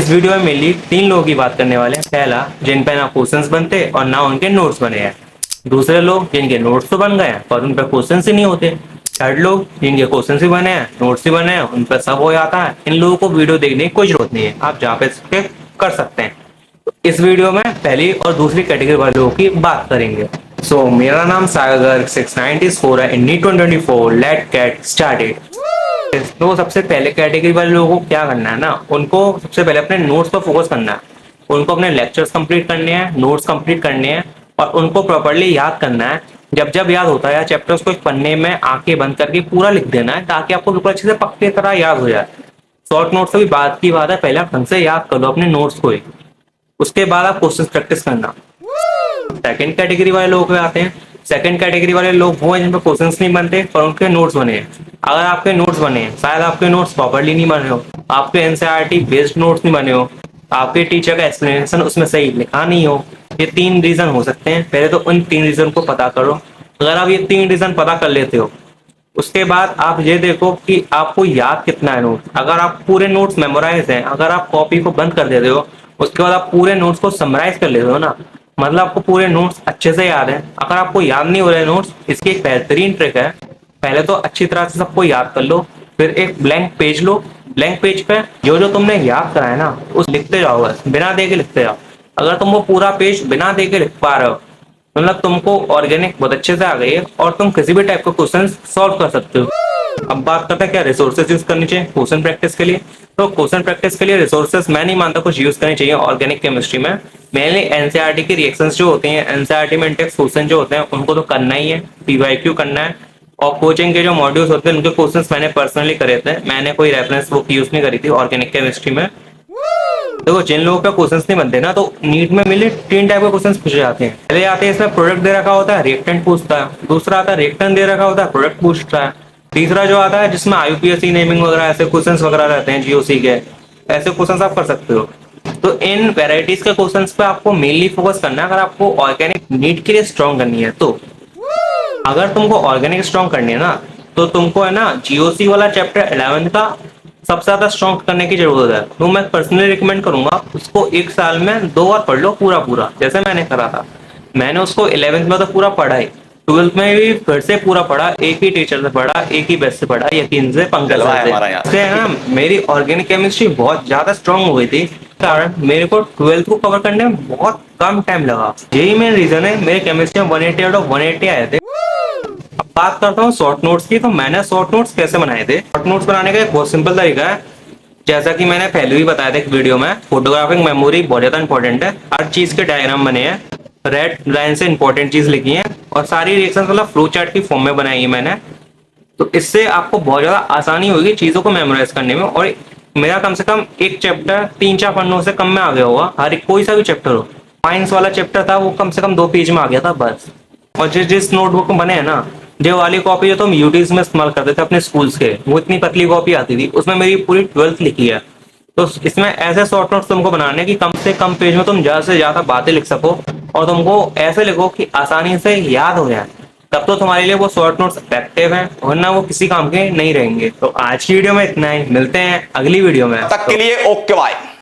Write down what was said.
इस वीडियो में मेनली तीन लोगों की बात करने वाले हैं। पहला, जिन पे ना क्वेश्चंस बनते और ना उनके नोट्स बने हैं। दूसरे लोग जिनके नोट्स तो बन गए हैं पर उन पर क्वेश्चंस ही नहीं होते। थर्ड लोग जिनके क्वेश्चंस भी बने हैं, नोट्स भी बने हैं, उन पर सब हो जाता है। इन लोगों को वीडियो देखने की कोई जरूरत नहीं है, आप जहाँ पे कर सकते हैं। तो इस वीडियो में पहली और दूसरी कैटेगरी वाले लोगों की बात करेंगे। मेरा नाम सागर 694 है। इन 2024 लेट गेट स्टार्टेड। तो सबसे पहले कैटेगरी वाले लोगों को क्या करना है ना, उनको सबसे पहले अपने नोट्स पर फोकस करना है। उनको अपने लेक्चर्स कंप्लीट करने हैं, नोट्स कंप्लीट करने हैं और उनको प्रॉपर्ली याद करना है। जब जब याद होता है चैप्टर्स को एक पन्ने में आंखें बंद करके पूरा लिख देना है ताकि आपको बिल्कुल अच्छे से पक्के तरह याद हो जाए। शॉर्ट नोट्स अभी बात की बात है, पहले आप ढंग से याद कर लो अपने नोट्स को ही। उसके बाद आप क्वेश्चन प्रैक्टिस करना। सेकंड कैटेगरी वाले लोग आते हैं। सेकंड कैटेगरी वाले लोग वो हैं जिन पर क्वेश्चंस नहीं बनते पर उनके नोट्स बने हैं। अगर आपके नोट्स बने हैं, शायद आपके नोट्स प्रॉपर्ली नहीं बने हो, आपके एनसीईआरटी बेस्ड नोट्स नहीं बने हो, आपके टीचर का एक्सप्लेनेशन उसमें सही लिखा नहीं हो। ये तीन रीजन हो सकते हैं। पहले तो उन तीन रीजन को पता करो। अगर आप ये तीन रीजन पता कर लेते हो, उसके बाद आप ये देखो कि आपको याद कितना है नोट। अगर आप पूरे नोट्स मेमोराइज हैं, अगर आप कॉपी को बंद कर देते हो, उसके बाद आप पूरे नोट्स को समराइज कर लेते हो ना, मतलब आपको पूरे नोट्स अच्छे से याद है। अगर आपको याद नहीं हो रहे नोट्स, इसकी एक बेहतरीन ट्रिक है। पहले तो अच्छी तरह से सबको याद कर लो, फिर एक ब्लैंक पेज लो। ब्लैंक पेज पे जो जो तुमने याद करा है ना, उस लिखते जाओ, बस बिना देखे लिखते जाओ। अगर तुम वो पूरा पेज बिना देखे लिख पा रहे हो, मतलब तुमको ऑर्गेनिक बहुत अच्छे से आ गई है और तुम किसी भी टाइप का क्वेश्चन सॉल्व कर सकते हो। अब बात करते हैं क्या रिसोर्सेज यूज करनी चाहिए क्वेश्चन प्रैक्टिस के लिए। तो क्वेश्चन प्रैक्टिस के लिए रिसोर्सेज मैं नहीं मानता कुछ यूज करनी चाहिए ऑर्गेनिक केमिस्ट्री में। मेनली एनसीईआरटी की रिएक्शंस जो होती हैं, एनसीईआरटी में इंटेक्स क्वेश्चन जो होते हैं, उनको तो करना ही है, पीवाईक्यू करना है। और कोचिंग के जो मॉड्यूल्स होते हैं उनके क्वेश्चंस मैंने पर्सनली करे थे, मैंने कोई रेफरेंस बुक यूज नहीं करी थी ऑर्गेनिक केमिस्ट्री में। देखो, जिन लोगों का क्वेश्चंस नहीं बनते ना, तो नीट में मिले तीन टाइप के क्वेश्चंस पूछे जाते हैं। पहले आते हैं इसमें प्रोडक्ट दे रखा होता है, रिएक्टेंट पूछता है। दूसरा आता है रिएक्टेंट दे रखा होता है, प्रोडक्ट पूछता है। तीसरा जो आता है जिसमें आईयूपीएससी नेमिंग वगैरह ऐसे क्वेश्चंस वगैरह रहते हैं, जीओसी के ऐसे क्वेश्चंस आप कर सकते हो। तो इन वेराइटीज के क्वेश्चंस पे आपको मेनली फोकस करना है अगर आपको ऑर्गेनिक नीट के लिए स्ट्रॉन्ग करनी है। तो अगर तुमको ऑर्गेनिक स्ट्रॉन्ग करनी है ना, तो तुमको है ना जीओसी वाला चैप्टर 11 का सबसे ज्यादा स्ट्रॉन्ग करने की जरूरत है। तो मैं पर्सनली रिकमेंड करूंगा उसको एक साल में 2 बार पढ़ लो पूरा पूरा, जैसे मैंने करा था। मैंने उसको 11th में तो पूरा पढ़ा ही, 12th में भी फिर से पूरा पढ़ा, एक ही टीचर से पढ़ा, एक ही बैच से पढ़ा, यकीन से पंकज से है ना। मेरी ऑर्गेनिक केमिस्ट्री बहुत ज्यादा स्ट्रॉन्ग हो गई थी, कारण मेरे को 12th को कवर करने में बहुत कम टाइम लगा। यही मेन रीजन है मेरे केमिस्ट्री में 180 आउट ऑफ 180 आए थे। अब बात करता हूँ शॉर्ट नोट्स की। तो मैंने शॉर्ट नोट्स कैसे बनाए थे। शॉर्ट नोट्स बनाने का एक बहुत सिंपल तरीका है, जैसा कि मैंने पहले भी बताया था एक वीडियो में। फोटोग्राफिक मेमोरी बहुत ज्यादा इंपॉर्टेंट है। हर चीज के डायग्राम बने हैं, रेड लाइन से इंपॉर्टेंट चीज लिखी है और सारी रिएक्शन मतलब फ्लो चार्ट की फॉर्म में बनाई है मैंने। तो इससे आपको बहुत ज्यादा आसानी होगी चीजों को मेमोराइज करने में। और मेरा कम से कम एक चैप्टर 3-4 पन्नों से कम में आ गया होगा। हर एक कोई सा भी चैप्टर हो, साइंस वाला चैप्टर था वो कम से कम 2 पेज में आ गया था बस। और जिस जिस नोटबुक में बने हैं ना, जो वाली कॉपी जो तुम यूट्यूब में इस्तेमाल करते थे अपने स्कूल्स के, वो इतनी पतली कॉपी आती थी, उसमें मेरी पूरी 12th लिखी है। तो इसमें ऐसे शॉर्ट नोट्स तुमको बनाने की कम से कम पेज में तुम ज्यादा से ज्यादा बातें लिख सको और तुमको ऐसे लिखो कि आसानी से याद हो जाए। तब तो तुम्हारे लिए वो शॉर्ट नोट्स इफेक्टिव हैं, वरना वो किसी काम के नहीं रहेंगे। तो आज की वीडियो में इतना ही, मिलते हैं अगली वीडियो में। तक के लिए ओके बाय।